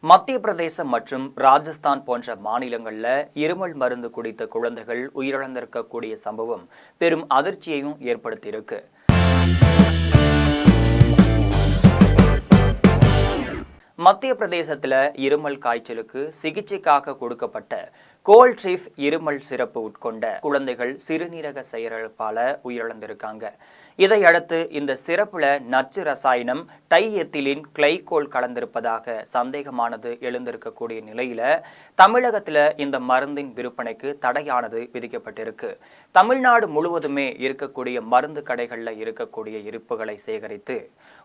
மத்திய பிரதேசம் மற்றும் ராஜஸ்தான் போன்ற மாநிலங்களில் இருமல் மருந்து குடித்த குழந்தைகள் உயிரிழந்திருக்கக்கூடிய சம்பவம் பெரும் அதிர்ச்சியையும் ஏற்படுத்தியிருக்கு. மத்திய பிரதேசத்தில் இருமல் காய்ச்சலுக்கு சிகிச்சைக்காக கொடுக்கப்பட்ட கோல்ட்ரீஃப் இருமல் சிறப்பு உட்கொண்ட குழந்தைகள் சிறுநீரக செயலிழப்பால உயிரிழந்திருக்காங்க. இதையடுத்து இந்த சிறப்புல நச்சு ரசாயனம் டைஎத்திலின் கிளைகோல் கலந்திருப்பதாக சந்தேகமானது எழுந்திருக்கக்கூடிய நிலையில தமிழகத்துல இந்த மருந்தின் விற்பனைக்கு தடையானது விதிக்கப்பட்டிருக்கு. தமிழ்நாடு முழுவதுமே இருக்கக்கூடிய மருந்து கடைகள்ல இருக்கக்கூடிய இருப்புகளை சேகரித்து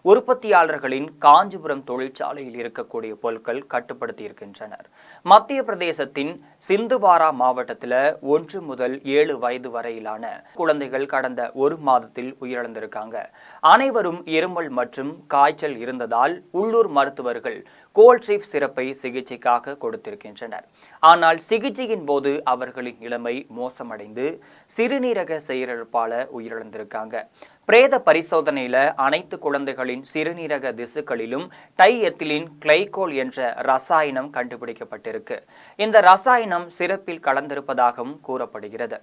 உற்பத்தியாளர்களின் காஞ்சிபுரம் தொழிற்சாலையில் இருக்கக்கூடிய பொருட்கள் கட்டுப்படுத்தி இருக்கின்றனர். மத்திய பிரதேசத்தின் சிந்துவாரா மாவட்டத்தில் 1 முதல் 7 வயது வரையிலான குழந்தைகள் கடந்த ஒரு மாதத்தில் உயிரிழந்திருக்காங்க. அனைவரும் இருமல் மற்றும் காய்ச்சல் இருந்ததால் உள்ளூர் மருத்துவர்கள் கோல்ட்ரீஃப் சிறப்பை சிகிச்சைக்காக கொடுத்திருக்கின்றனர். ஆனால் சிகிச்சையின் போது அவர்களின் நிலைமை மோசமடைந்து சிறுநீரக செயலிழப்பால உயிரிழந்திருக்காங்க. பிரேத பரிசோதனையில அனைத்து குழந்தைகளின் சிறுநீரக திசுக்களிலும் டைஎத்திலின் கிளைகோல் என்ற ரசாயனம் கண்டுபிடிக்கப்பட்டிருக்கு. இந்த ரசாயனம் சிறப்பில் கலந்திருப்பதாகவும் கூறப்படுகிறது.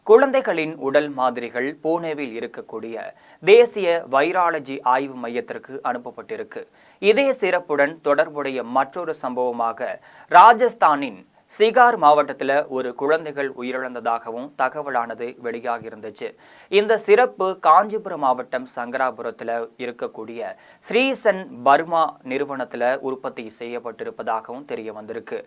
குழந்தைகளின் உடல் மாதிரிகள் புனேவில் இருக்கக்கூடிய தேசிய வைராலஜி ஆய்வு மையத்திற்கு அனுப்பப்பட்டிருக்கு. இதே சிறப்புடன் தொடர்புடைய மற்றொரு சம்பவமாக ராஜஸ்தானின் சிகார் மாவட்டத்தில் ஒரு குழந்தைகள் உயிரிழந்ததாகவும் தகவலானது வெளியாகி இருந்துச்சு. இந்த சிறப்பு காஞ்சிபுரம் மாவட்டம் சங்கராபுரத்தில் இருக்கக்கூடிய ஸ்ரீசன் பர்மா நிறுவனத்தில் உற்பத்தி செய்யப்பட்டிருப்பதாகவும் தெரிய வந்திருக்கு.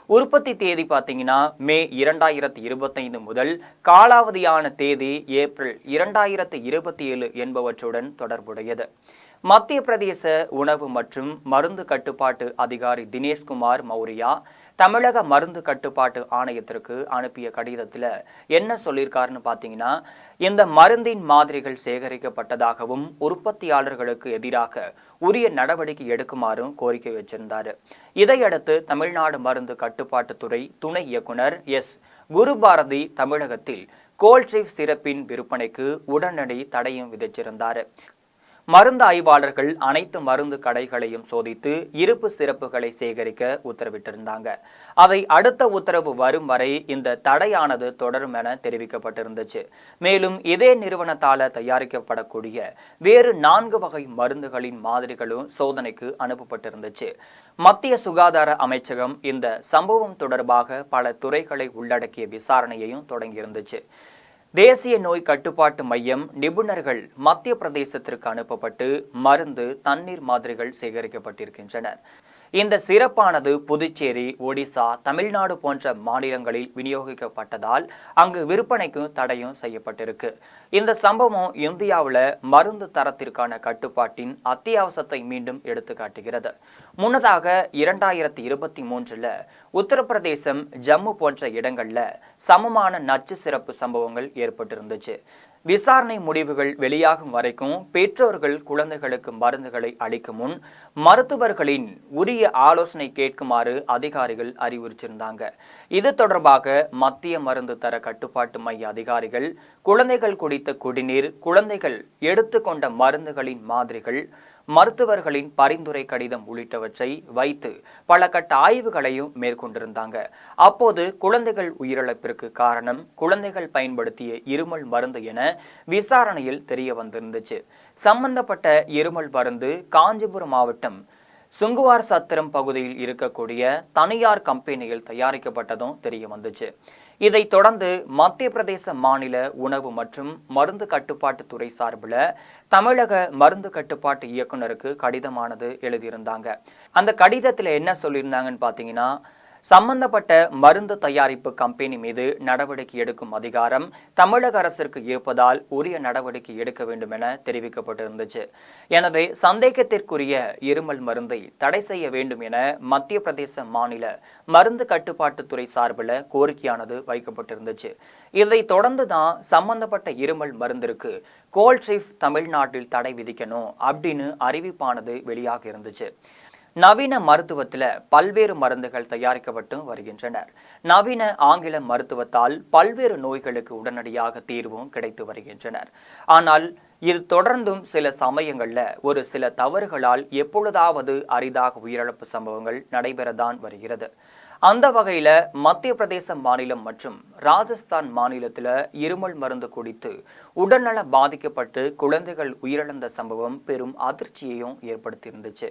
உற்பத்தி தேதி பார்த்தீங்கன்னா மே 2025 முதல் காலாவதியான தேதி ஏப்ரல் 2027 என்பவற்றுடன் தொடர்புடையது. மத்திய பிரதேச உணவு மற்றும் மருந்து கட்டுப்பாட்டு அதிகாரி தினேஷ்குமார் மௌரியா தமிழக மருந்து கட்டுப்பாட்டு ஆணையத்திற்கு அனுப்பிய கடிதத்தில் என்ன சொல்லியிருக்காருன்னு பார்த்தீங்கன்னா, இந்த மருந்தின் மாதிரிகள் சேகரிக்கப்பட்டதாகவும் உற்பத்தியாளர்களுக்கு எதிராக உரிய நடவடிக்கை எடுக்குமாறும் கோரிக்கை வச்சிருந்தாரு. இதையடுத்து தமிழ்நாடு மருந்து கட்டுப்பாட்டுத்துறை துணை இயக்குனர் எஸ் குருபாரதி தமிழகத்தில் கோல்ட்ரீஃப் சிறப்பின் விற்பனைக்கு உடனடி தடையும் விதிச்சிருந்தார். மருந்து ஆய்வாளர்கள் அனைத்து மருந்து கடைகளையும் சோதித்து இருப்பு சிறப்புகளை சேகரிக்க உத்தரவிட்டிருந்தாங்க. அதை அடுத்த உத்தரவு வரும் வரை இந்த தடையானது தொடரும் என தெரிவிக்கப்பட்டிருந்துச்சு. மேலும் இதே நிறுவனத்தால தயாரிக்கப்படக்கூடிய வேறு 4 வகை மருந்துகளின் மாதிரிகளும் சோதனைக்கு அனுப்பப்பட்டிருந்துச்சு. மத்திய சுகாதார அமைச்சகம் இந்த சம்பவம் தொடர்பாக பல துறைகளை உள்ளடக்கிய விசாரணையையும் தொடங்கியிருந்துச்சு. தேசிய நோய் கட்டுப்பாட்டு மையம் நிபுணர்கள் மத்திய பிரதேசத்திற்கு அனுப்பப்பட்டு மருந்து தண்ணீர் மாதிரிகள் சேகரிக்கப்பட்டிருக்கின்றனர். இந்த சிறப்பானது புதுச்சேரி, ஒடிசா, தமிழ்நாடு போன்ற மாநிலங்களில் விநியோகிக்கப்பட்டதால் அங்கு விற்பனைக்கு தடையும் செய்யப்பட்டிருக்கு. இந்த சம்பவம் இந்தியாவில் மருந்து தரத்திற்கான கட்டுப்பாட்டின் அத்தியாவசியத்தை மீண்டும் எடுத்து காட்டுகிறது. முன்னதாக 2023 உத்தரப்பிரதேசம், ஜம்மு போன்ற இடங்கள்ல சமமான நச்சு சிறப்பு சம்பவங்கள் ஏற்பட்டிருந்துச்சு. விசாரணை முடிவுகள் வெளியாகும் வரைக்கும் பெற்றோர்கள் குழந்தைகளுக்கு மருந்துகளை அளிக்கும் முன் மருத்துவர்களின் உரிய ஆலோசனை கேட்குமாறு அதிகாரிகள் அறிவுறுத்தியிருந்தாங்க. இது தொடர்பாக மத்திய மருந்து தர கட்டுப்பாட்டு மைய அதிகாரிகள் குழந்தைகள் குடித்த குடிநீர், குழந்தைகள் எடுத்துக்கொண்ட மருந்துகளின் மாதிரிகள், மருத்துவர்களின் பரிந்துரை கடிதம் உள்ளிட்டவற்றை வைத்து பல கட்ட ஆய்வுகளையும் மேற்கொண்டிருந்தாங்க. அப்போது குழந்தைகள் உயிரிழப்பிற்கு காரணம் குழந்தைகள் பயன்படுத்திய இருமல் மருந்து என விசாரணையில் தெரிய வந்திருந்துச்சு. சம்பந்தப்பட்ட இருமல் மருந்து காஞ்சிபுரம் மாவட்டம் சுங்குவார் சத்திரம் பகுதியில் இருக்கக்கூடிய தனியார் கம்பெனியில் தயாரிக்கப்பட்டதும் தெரிய வந்துச்சு. இதைத் தொடர்ந்து மத்திய பிரதேச மாநில உணவு மற்றும் மருந்து கட்டுப்பாட்டு துறை சார்பில் தமிழக மருந்து கட்டுப்பாட்டு இயக்குநருக்கு கடிதமானது எழுதியிருந்தாங்க. அந்த கடிதத்தில் என்ன சொல்லியிருந்தாங்கன்னு பார்த்தீங்கன்னா, சம்பந்தப்பட்ட மருந்து தயாரிப்பு கம்பெனி மீது நடவடிக்கை எடுக்கும் அதிகாரம் தமிழக அரசிற்கு இருப்பதால் உரிய நடவடிக்கை எடுக்க வேண்டும் என தெரிவிக்கப்பட்டிருந்துச்சு. எனவே சந்தேகத்திற்குரிய இருமல் மருந்தை தடை செய்ய வேண்டும் என மத்திய பிரதேச மாநில மருந்து கட்டுப்பாட்டுத்துறை சார்பில் கோரிக்கையானது வைக்கப்பட்டிருந்துச்சு. இதை தொடர்ந்து தான் சம்பந்தப்பட்ட இருமல் மருந்திற்கு கோல்ட்ரீஃப் தமிழ்நாட்டில் தடை விதிக்கணும் அப்படின்னு அறிவிப்பானது வெளியாக இருந்துச்சு. நவீன மருத்துவத்தில் பல்வேறு மருந்துகள் தயாரிக்கப்பட்டு வருகின்றனர். நவீன ஆங்கில மருத்துவத்தால் பல்வேறு நோய்களுக்கு உடனடியாக தீர்வும் கிடைத்து வருகின்றனர். ஆனால் இது தொடர்ந்தும் சில சமயங்கள்ல ஒரு சில தவறுகளால் எப்பொழுதாவது அரிதாக உயிரிழப்பு சம்பவங்கள் நடைபெறதான் வருகிறது. அந்த வகையில மத்திய பிரதேச மாநிலம் மற்றும் ராஜஸ்தான் மாநிலத்தில் இருமல் மருந்து குடித்து உடல்நல பாதிக்கப்பட்டு குழந்தைகள் உயிரிழந்த சம்பவம் பெரும் அதிர்ச்சியையும் ஏற்படுத்தியிருந்துச்சு.